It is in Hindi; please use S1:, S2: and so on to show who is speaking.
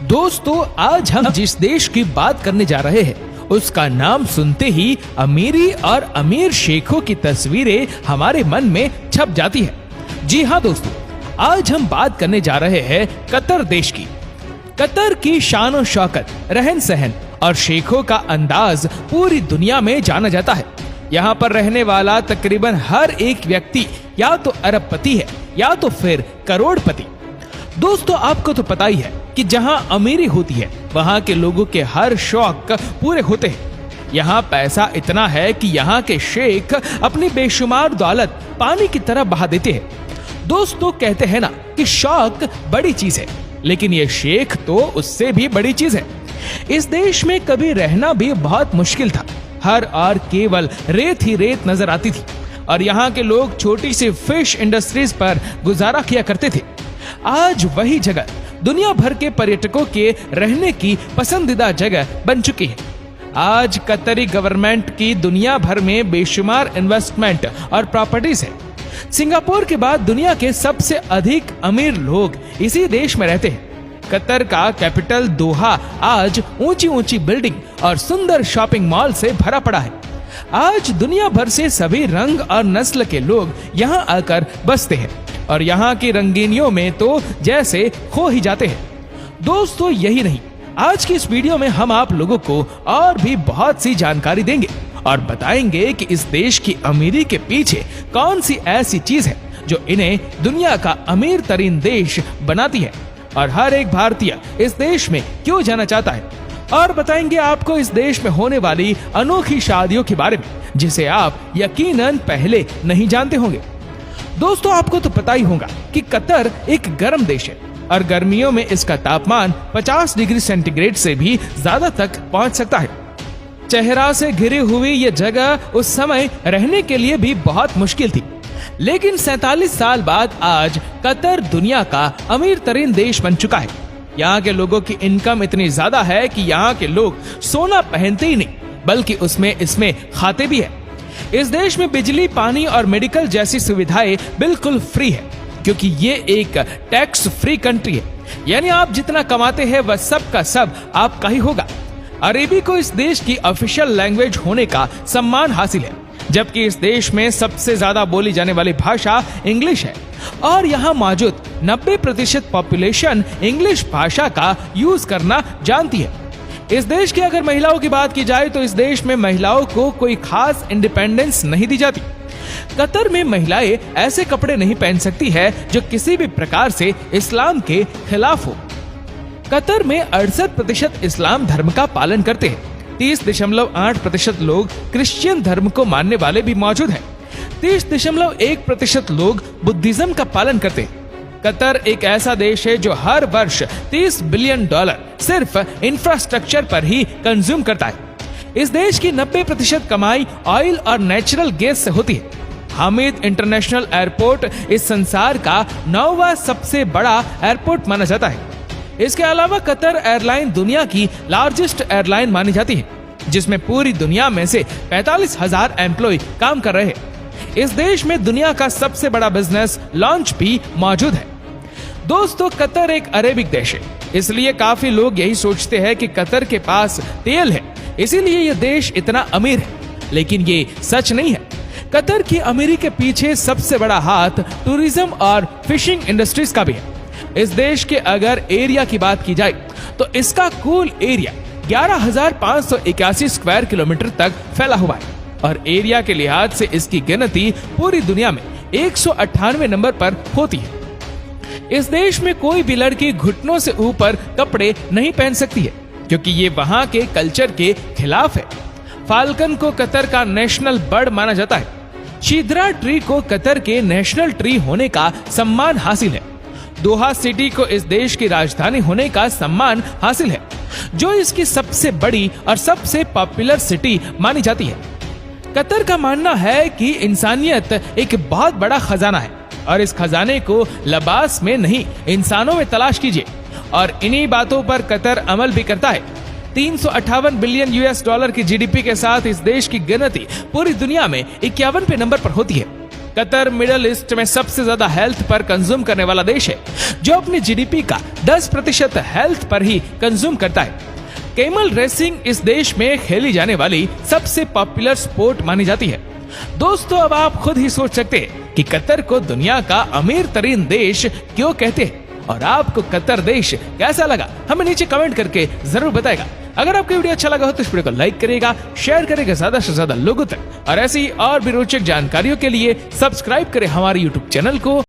S1: दोस्तों, आज हम जिस देश की बात करने जा रहे हैं उसका नाम सुनते ही अमीरी और अमीर शेखों की तस्वीरें हमारे मन में छप जाती है। जी हाँ दोस्तों, आज हम बात करने जा रहे हैं कतर देश की। कतर की शान और शौकत, रहन सहन और शेखों का अंदाज पूरी दुनिया में जाना जाता है। यहाँ पर रहने वाला तकरीबन हर एक व्यक्ति या तो अरबपति है या तो फिर करोड़पति। दोस्तों, आपको तो पता ही है कि जहाँ अमीरी होती है वहाँ के लोगों के हर शौक पूरे होते हैं। यहाँ पैसा इतना है कि यहाँ के शेख अपनी बेशुमार दौलत पानी की तरह बहा देते हैं। दोस्तों, कहते हैं ना कि शौक बड़ी चीज है, लेकिन ये शेख तो उससे भी बड़ी चीज है। इस देश में कभी रहना भी बहुत मुश्किल था। हर और केवल रेत ही रेत नजर आती थी और यहाँ के लोग छोटी सी फिश इंडस्ट्रीज पर गुजारा किया करते थे। आज वही जगह दुनिया भर के पर्यटकों के रहने की पसंदीदा जगह बन चुकी है। आज कतरी गवर्नमेंट की दुनिया भर में बेशुमार इन्वेस्टमेंट और प्रॉपर्टीज है। सिंगापुर के बाद दुनिया के सबसे अधिक अमीर लोग इसी देश में रहते हैं। कतर का कैपिटल दोहा आज ऊंची ऊंची बिल्डिंग और सुंदर शॉपिंग मॉल से भरा पड़ा है। आज दुनिया भर से सभी रंग और नस्ल के लोग यहाँ आकर बसते हैं और यहाँ की रंगीनियों में तो जैसे खो ही जाते हैं। दोस्तों, यही नहीं, आज की इस वीडियो में हम आप लोगों को और भी बहुत सी जानकारी देंगे और बताएंगे कि इस देश की अमीरी के पीछे कौन सी ऐसी चीज है जो इन्हें दुनिया का अमीर तरीन देश बनाती है और हर एक भारतीय इस देश में क्यों जाना चाहता है। और बताएंगे आपको इस देश में होने वाली अनोखी शादियों के बारे में जिसे आप यकीनन पहले नहीं जानते होंगे। दोस्तों, आपको तो पता ही होगा कि कतर एक गर्म देश है और गर्मियों में इसका तापमान 50 डिग्री सेंटीग्रेड से भी ज्यादा तक पहुंच सकता है। चेहरा से घिरी हुई ये जगह उस समय रहने के लिए भी बहुत मुश्किल थी, लेकिन 47 साल बाद आज कतर दुनिया का अमीर तरीन देश बन चुका है। यहाँ के लोगों की इनकम इतनी ज्यादा है कि यहाँ के लोग सोना पहनते ही नहीं बल्कि इसमें खाते भी है। इस देश में बिजली, पानी और मेडिकल जैसी सुविधाएं बिल्कुल फ्री है क्योंकि ये एक टैक्स फ्री कंट्री है। यानी आप जितना कमाते हैं वह सब का सब आपका ही होगा। अरबी को इस देश की ऑफिशियल लैंग्वेज होने का सम्मान हासिल है, जबकि इस देश में सबसे ज्यादा बोली जाने वाली भाषा इंग्लिश है और यहाँ मौजूद 90% पॉपुलेशन इंग्लिश भाषा का यूज करना जानती है। इस देश की अगर महिलाओं की बात की जाए तो इस देश में महिलाओं को कोई खास इंडिपेंडेंस नहीं दी जाती। कतर में महिलाएं ऐसे कपड़े नहीं पहन सकती है जो किसी भी प्रकार से इस्लाम के खिलाफ हो। कतर में 68% इस्लाम धर्म का पालन करते हैं। 30.8% लोग क्रिश्चियन धर्म को मानने वाले भी मौजूद हैं। 30.1% लोग बुद्धिज्म का पालन करते हैं। कतर एक ऐसा देश है जो हर वर्ष $30 बिलियन सिर्फ इंफ्रास्ट्रक्चर पर ही कंज्यूम करता है। इस देश की 90% कमाई ऑयल और नेचुरल गैस से होती है। हामिद इंटरनेशनल एयरपोर्ट इस संसार का 9वां सबसे बड़ा एयरपोर्ट माना जाता है। इसके अलावा कतर एयरलाइन दुनिया की लार्जेस्ट एयरलाइन मानी जाती है, जिसमें पूरी दुनिया में से 45,000 एम्प्लॉय काम कर रहे हैं। इस देश में दुनिया का सबसे बड़ा बिजनेस लॉन्च भी मौजूद है। दोस्तों, कतर एक अरेबिक देश है, इसलिए काफी लोग यही सोचते हैं कि कतर के पास तेल है, इसीलिए ये देश इतना अमीर है, लेकिन ये सच नहीं है। कतर की अमीरी के पीछे सबसे बड़ा हाथ टूरिज्म और फिशिंग इंडस्ट्रीज का भी है। इस देश के अगर एरिया की बात की जाए तो इसका कुल एरिया 11,581 स्क्वायर किलोमीटर तक फैला हुआ है और एरिया के लिहाज से इसकी गिनती पूरी दुनिया में 198 नंबर पर होती है। इस देश में कोई भी लड़की घुटनों से ऊपर कपड़े नहीं पहन सकती है क्योंकि ये वहाँ के कल्चर के खिलाफ है। फाल्कन को कतर का नेशनल बर्ड माना जाता है। शीदरा ट्री को कतर के नेशनल ट्री होने का सम्मान हासिल है। दोहा सिटी को इस देश की राजधानी होने का सम्मान हासिल है, जो इसकी सबसे बड़ी और सबसे पॉपुलर सिटी मानी जाती है। कतर का मानना है कि इंसानियत एक बहुत बड़ा खजाना है और इस खजाने को लिबास में नहीं इंसानों में तलाश कीजिए, और इन्हीं बातों पर कतर अमल भी करता है। 358 बिलियन US डॉलर की GDP के साथ इस देश की गिनती पूरी दुनिया में 51वें नंबर पर होती है। कतर मिडिल ईस्ट में सबसे ज्यादा हेल्थ पर कंज्यूम करने वाला देश है, जो अपनी जीडीपी का 10% हेल्थ पर ही कंज्यूम करता है। कैमल रेसिंग इस देश में खेली जाने वाली सबसे पॉपुलर स्पोर्ट मानी जाती है। दोस्तों, अब आप खुद ही सोच सकते हैं कि कतर को दुनिया का अमीर तरीन देश क्यों कहते हैं, और आपको कतर देश कैसा लगा हमें नीचे कमेंट करके जरूर बताएगा। अगर आपको वीडियो अच्छा लगा हो तो इस वीडियो को लाइक करेगा, शेयर करेगा ज्यादा से ज्यादा लोगों तक, और ऐसी और भी रोचक जानकारियों के लिए सब्सक्राइब करें हमारे यूट्यूब चैनल को।